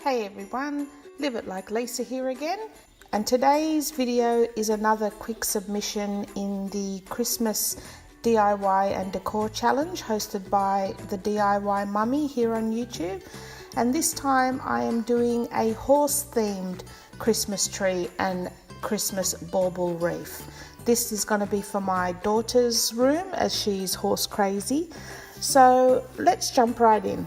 Hey everyone, Live It Like Lisa here again, and today's video is another quick submission in the Christmas DIY and Decor challenge hosted by the DIY Mummy here on YouTube. And this time I am doing a horse themed Christmas tree and Christmas bauble wreath. This is going to be for my daughter's room as she's horse crazy. So let's jump right in.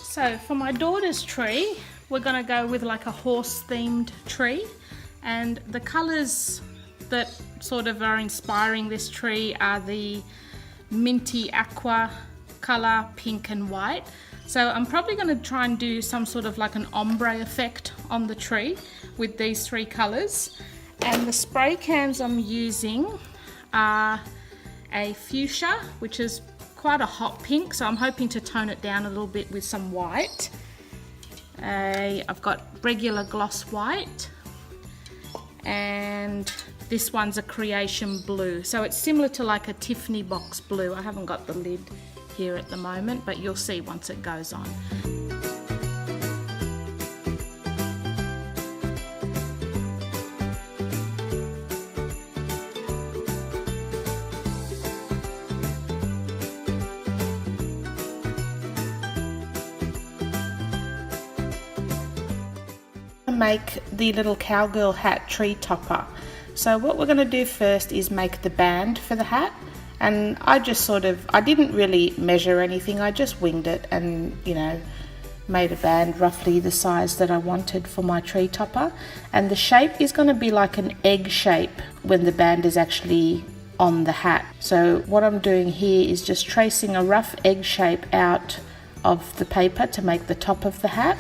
So for my daughter's tree, we're going to go with like a horse themed tree, and the colours that sort of are inspiring this tree are the minty aqua colour, pink and white. So I'm probably going to try and do some sort of like an ombre effect on the tree with these three colours. And the spray cans I'm using are a fuchsia, which is quite a hot pink, so I'm hoping to tone it down a little bit with some white. I've got regular gloss white, and this one's a creation blue, so it's similar to like a Tiffany box blue. I haven't got the lid here at the moment, but you'll see once it goes on. Make the little cowgirl hat tree topper. So what we're going to do first is make the band for the hat, and I didn't really measure anything, I just winged it and made a band roughly the size that I wanted for my tree topper. And the shape is going to be like an egg shape when the band is actually on the hat. So what I'm doing here is just tracing a rough egg shape out of the paper to make the top of the hat.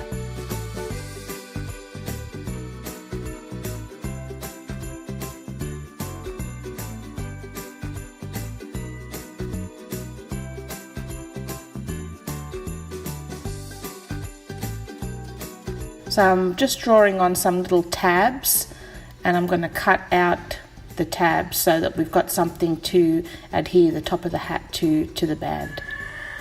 So I'm just drawing on some little tabs, and I'm going to cut out the tabs so that we've got something to adhere the top of the hat to the band.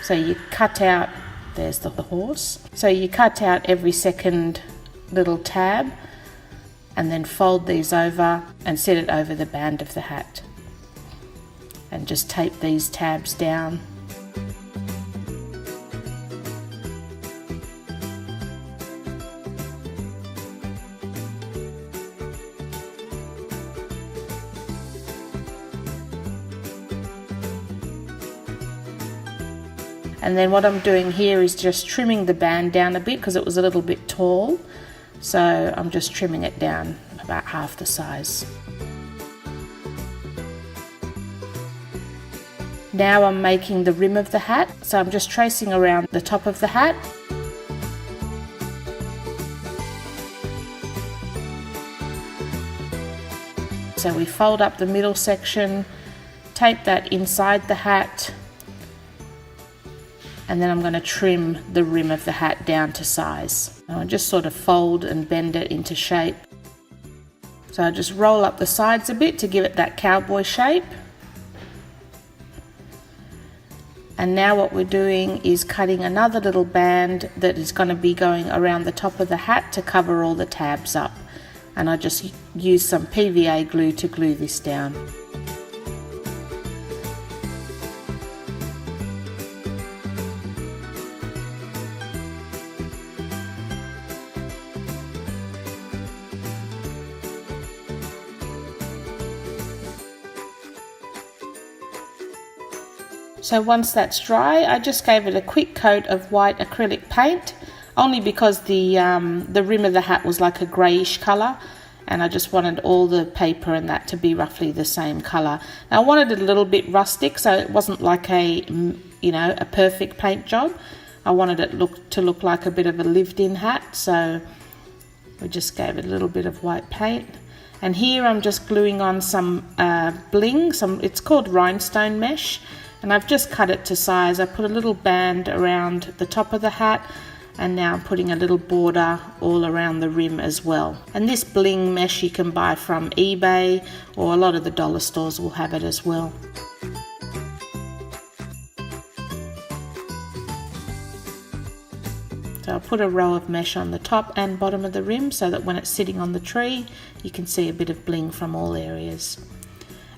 So you cut out, there's the horse. So you cut out every second little tab and then fold these over and set it over the band of the hat. And just tape these tabs down. And then what I'm doing here is just trimming the band down a bit because it was a little bit tall. So I'm just trimming it down about half the size. Now I'm making the rim of the hat. So I'm just tracing around the top of the hat. So we fold up the middle section, tape that inside the hat, and then I'm going to trim the rim of the hat down to size. And I just sort of fold and bend it into shape. So I just roll up the sides a bit to give it that cowboy shape. And now what we're doing is cutting another little band that is going to be going around the top of the hat to cover all the tabs up. And I just use some PVA glue to glue this down. So once that's dry, I just gave it a quick coat of white acrylic paint, only because the rim of the hat was like a greyish colour, and I just wanted all the paper and that to be roughly the same colour. Now I wanted it a little bit rustic, so it wasn't like a perfect paint job. I wanted it to look like a bit of a lived-in hat, so we just gave it a little bit of white paint. And here I'm just gluing on some bling, it's called rhinestone mesh. And I've just cut it to size. I put a little band around the top of the hat, and now I'm putting a little border all around the rim as well. And this bling mesh you can buy from eBay, or a lot of the dollar stores will have it as well. So I'll put a row of mesh on the top and bottom of the rim so that when it's sitting on the tree, you can see a bit of bling from all areas.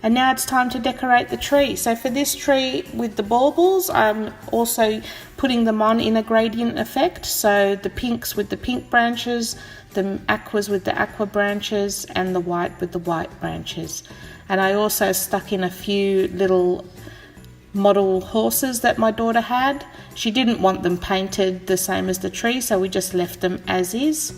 And now it's time to decorate the tree. So for this tree with the baubles, I'm also putting them on in a gradient effect. So the pinks with the pink branches, the aquas with the aqua branches, and the white with the white branches. And I also stuck in a few little model horses that my daughter had. She didn't want them painted the same as the tree, so we just left them as is.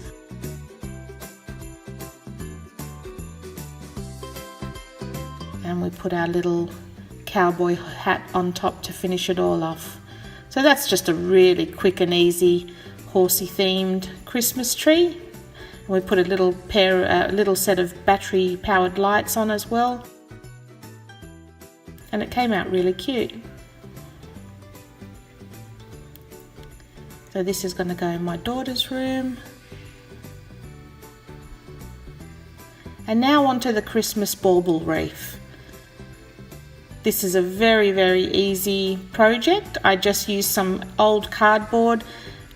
And we put our little cowboy hat on top to finish it all off. So that's just a really quick and easy horsey themed Christmas tree. And we put a little set of battery powered lights on as well. And it came out really cute. So this is going to go in my daughter's room. And now onto the Christmas bauble wreath. This is a very, very easy project. I just used some old cardboard,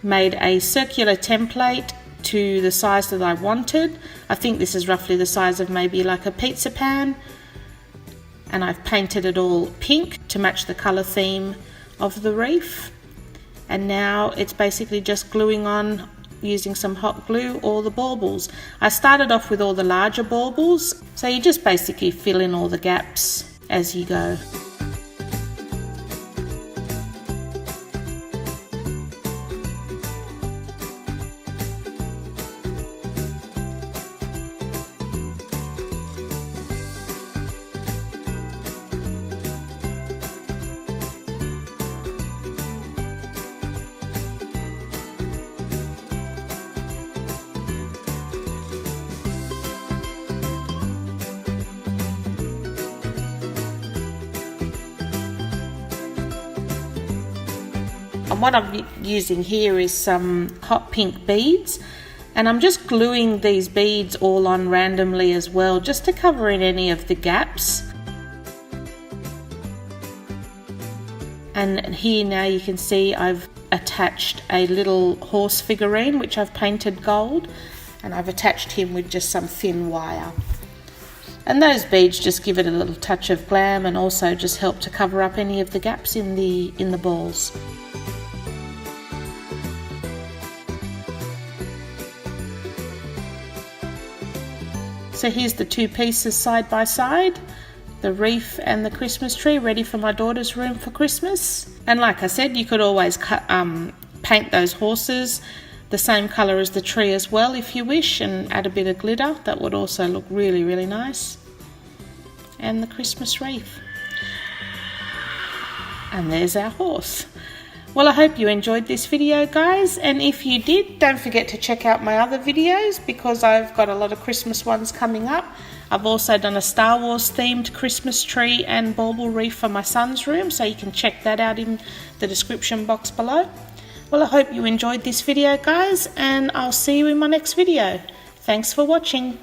made a circular template to the size that I wanted. I think this is roughly the size of maybe like a pizza pan. And I've painted it all pink to match the colour theme of the wreath. And now it's basically just gluing on, using some hot glue, all the baubles. I started off with all the larger baubles, so you just basically fill in all the gaps as you go. And what I'm using here is some hot pink beads, and I'm just gluing these beads all on randomly as well, just to cover in any of the gaps. And here now you can see I've attached a little horse figurine which I've painted gold, and I've attached him with just some thin wire. And those beads just give it a little touch of glam and also just help to cover up any of the gaps in the balls. So here's the two pieces side by side, the wreath and the Christmas tree, ready for my daughter's room for Christmas. And like I said, you could always paint those horses the same colour as the tree as well if you wish, and add a bit of glitter. That would also look really, really nice. And the Christmas wreath. And there's our horse. Well, I hope you enjoyed this video, guys, and if you did, don't forget to check out my other videos because I've got a lot of Christmas ones coming up. I've also done a Star Wars themed Christmas tree and bauble wreath for my son's room, so you can check that out in the description box below. Well, I hope you enjoyed this video, guys, and I'll see you in my next video. Thanks for watching.